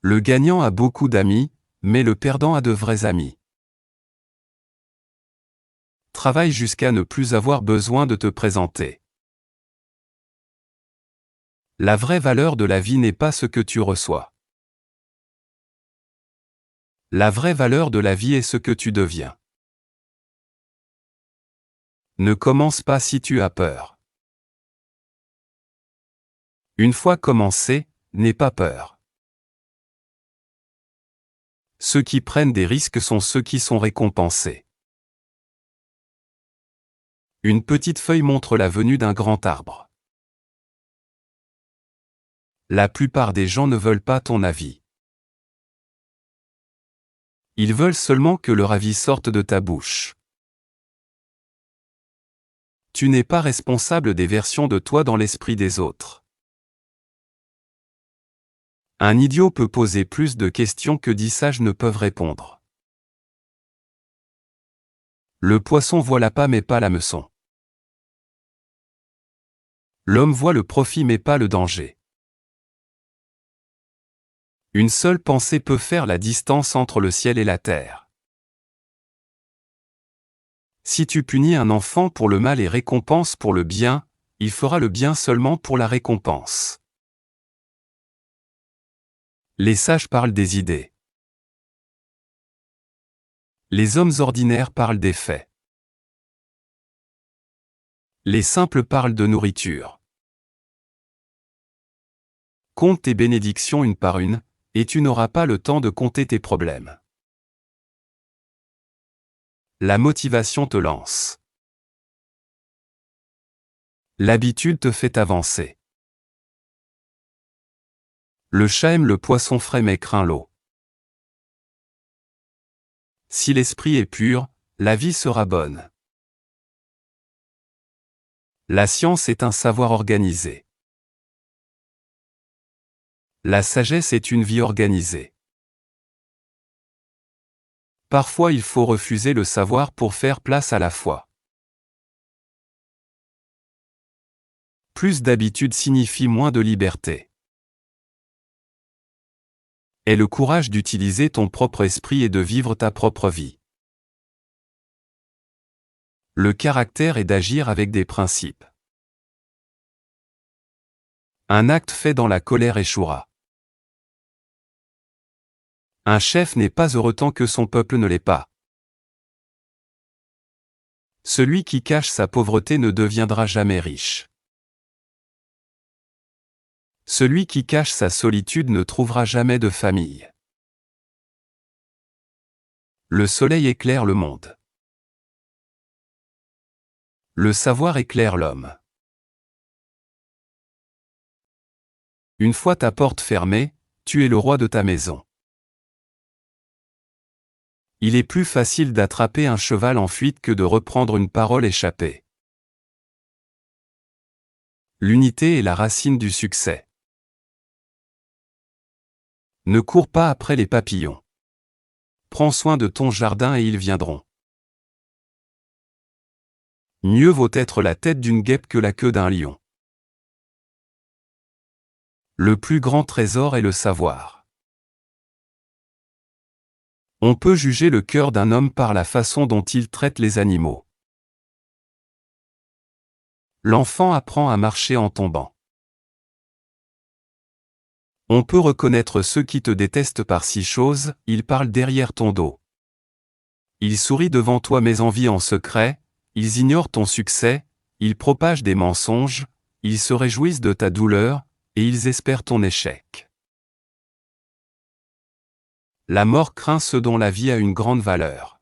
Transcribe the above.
Le gagnant a beaucoup d'amis, mais le perdant a de vrais amis. Travaille jusqu'à ne plus avoir besoin de te présenter. La vraie valeur de la vie n'est pas ce que tu reçois. La vraie valeur de la vie est ce que tu deviens. Ne commence pas si tu as peur. Une fois commencé, n'aie pas peur. Ceux qui prennent des risques sont ceux qui sont récompensés. Une petite feuille montre la venue d'un grand arbre. La plupart des gens ne veulent pas ton avis. Ils veulent seulement que leur avis sorte de ta bouche. Tu n'es pas responsable des versions de toi dans l'esprit des autres. Un idiot peut poser plus de questions que 10 sages ne peuvent répondre. Le poisson voit l'appât mais pas l'hameçon. L'homme voit le profit mais pas le danger. Une seule pensée peut faire la distance entre le ciel et la terre. Si tu punis un enfant pour le mal et récompenses pour le bien, il fera le bien seulement pour la récompense. Les sages parlent des idées. Les hommes ordinaires parlent des faits. Les simples parlent de nourriture. Compte tes bénédictions une par une, et tu n'auras pas le temps de compter tes problèmes. La motivation te lance. L'habitude te fait avancer. Le chat aime le poisson frais mais craint l'eau. Si l'esprit est pur, la vie sera bonne. La science est un savoir organisé. La sagesse est une vie organisée. Parfois il faut refuser le savoir pour faire place à la foi. Plus d'habitude signifie moins de liberté. Aie le courage d'utiliser ton propre esprit et de vivre ta propre vie. Le caractère est d'agir avec des principes. Un acte fait dans la colère échouera. Un chef n'est pas heureux tant que son peuple ne l'est pas. Celui qui cache sa pauvreté ne deviendra jamais riche. Celui qui cache sa solitude ne trouvera jamais de famille. Le soleil éclaire le monde. Le savoir éclaire l'homme. Une fois ta porte fermée, tu es le roi de ta maison. Il est plus facile d'attraper un cheval en fuite que de reprendre une parole échappée. L'unité est la racine du succès. Ne cours pas après les papillons. Prends soin de ton jardin et ils viendront. Mieux vaut être la tête d'une guêpe que la queue d'un lion. Le plus grand trésor est le savoir. On peut juger le cœur d'un homme par la façon dont il traite les animaux. L'enfant apprend à marcher en tombant. On peut reconnaître ceux qui te détestent par 6 choses, ils parlent derrière ton dos. Ils sourient devant toi mais envient en secret, ils ignorent ton succès, ils propagent des mensonges, ils se réjouissent de ta douleur, et ils espèrent ton échec. La mort craint ceux dont la vie a une grande valeur.